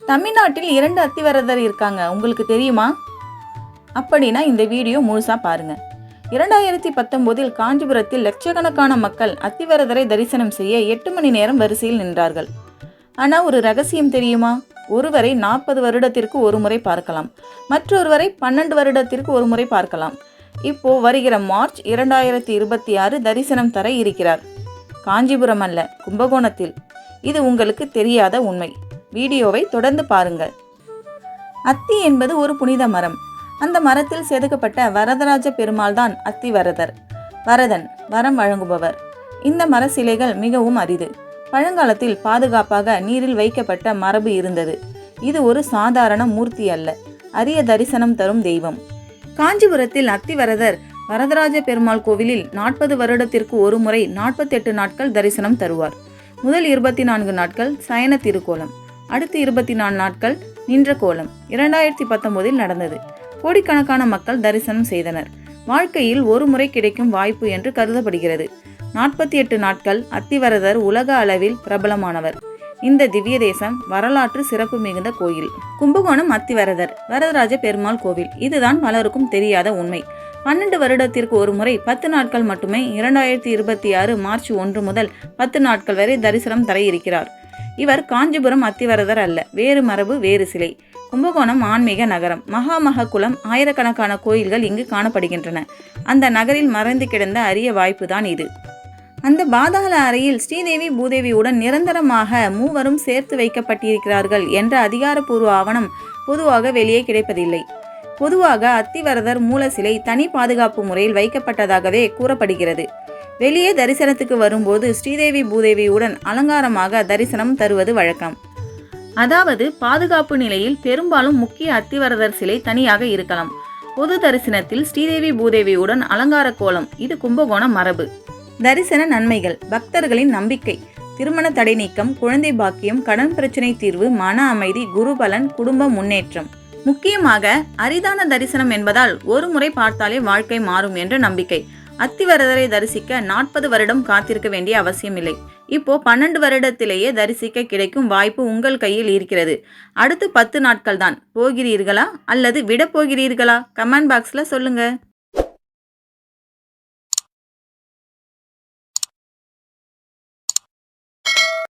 தமிழ்நாட்டில் 2 அத்திவரதர் இருக்காங்க, உங்களுக்கு தெரியுமா? அப்படின்னா இந்த வீடியோ முழுசா பாருங்க. 2019இல் காஞ்சிபுரத்தில் லட்சக்கணக்கான மக்கள் அத்திவரதரை தரிசனம் செய்ய 8 மணி நேரம் வரிசையில் நின்றார்கள். ஆனால் ஒரு ரகசியம் தெரியுமா? ஒருவரை 40 வருடத்திற்கு ஒரு முறை பார்க்கலாம், மற்றொருவரை 12 வருடத்திற்கு ஒரு முறை பார்க்கலாம். இப்போ வருகிற மார்ச் 2026 தரிசனம் தர இருக்கிறார். காஞ்சிபுரம் அல்ல, கும்பகோணத்தில். இது உங்களுக்கு தெரியாத உண்மை. வீடியோவை தொடர்ந்து பாருங்கள். அத்தி என்பது ஒரு புனித மரம். அந்த மரத்தில் செதுக்கப்பட்ட வரதராஜ பெருமாள் தான் அத்திவரதர். வரதன், வரம் வழங்குபவர். இந்த மர சிலைகள் மிகவும் அரிது. பழங்காலத்தில் பாதுகாப்பாக நீரில் வைக்கப்பட்ட மரபு இருந்தது. இது ஒரு சாதாரண மூர்த்தி அல்ல, அரிய தரிசனம் தரும் தெய்வம். காஞ்சிபுரத்தில் அத்திவரதர் வரதராஜ பெருமாள் கோவிலில் 40 வருடத்திற்கு ஒரு முறை 48 நாட்கள் தரிசனம் தருவார். முதல் 24 நாட்கள் சயன திருக்கோலம், அடுத்து 24 நாட்கள் நின்ற கோலம் 2019இல் நடந்தது. கோடிக்கணக்கான மக்கள் தரிசனம் செய்தனர். வாழ்க்கையில் ஒரு முறை கிடைக்கும் வாய்ப்பு என்று கருதப்படுகிறது. 48 நாட்கள் அத்திவரதர் உலக அளவில் பிரபலமானவர். இந்த திவ்ய தேசம் வரலாற்று சிறப்பு மிகுந்த கோயில். கும்பகோணம் அத்திவரதர் வரதராஜ பெருமாள் கோவில். இதுதான் பலருக்கும் தெரியாத உண்மை. 12 வருடத்திற்கு ஒரு முறை 10 நாட்கள் மட்டுமே 2026 மார்ச் 1 முதல் 10 நாட்கள் வரை தரிசனம் தர இருக்கிறார். இவர் காஞ்சிபுரம் அத்திவரதர் அல்ல, வேறு மரபு, வேறு சிலை. கும்பகோணம் ஆன்மீக நகரம். மகாமககுளம், ஆயிரக்கணக்கான கோயில்கள் இங்கு காணப்படுகின்றன. அந்த நகரில் மறைந்து கிடந்த அரிய வாய்ப்பு தான் இது. அந்த பாதாள அறையில் ஸ்ரீதேவி பூதேவியுடன் நிரந்தரமாக மூவரும் சேர்த்து வைக்கப்பட்டிருக்கிறார்கள் என்ற அதிகாரப்பூர்வ ஆவணம் பொதுவாக வெளியே கிடைப்பதில்லை. பொதுவாக அத்திவரதர் மூல சிலை தனி பாதுகாப்பு முறையில் வைக்கப்பட்டதாகவே கூறப்படுகிறது. வெளியே தரிசனத்துக்கு வரும்போது ஸ்ரீதேவி பூதேவியுடன் அலங்காரமாக தரிசனம் தருவது வழக்கம். அதாவது பாதுகாப்பு நிலையில் பெரும்பாலும் முக்கிய அத்திவரதர் சிலை தனியாக இருக்கலாம். பொது தரிசனத்தில் ஸ்ரீதேவி பூதேவியுடன் அலங்கார கோலம். இது கும்பகோணம் மரபு. தரிசன நன்மைகள். பக்தர்களின் நம்பிக்கை. திருமண தடை நீக்கம், குழந்தை பாக்கியம், கடன் பிரச்சனை தீர்வு, மன அமைதி, குருபலன், குடும்ப முன்னேற்றம். முக்கியமாக அரிதான தரிசனம் என்பதால் ஒரு முறை பார்த்தாலே வாழ்க்கை மாறும் என்ற நம்பிக்கை. அத்திவரதரை தரிசிக்க 40 வருடம் காத்திருக்க வேண்டிய அவசியம் இல்லை. இப்போ 12 வருடத்திலேயே தரிசிக்க கிடைக்கும் வாய்ப்பு உங்கள் கையில் இருக்கிறது. அடுத்து 10 நாட்கள் தான். போகிறீர்களா அல்லது விட போகிறீர்களா? கமெண்ட் பாக்ஸ்ல சொல்லுங்க.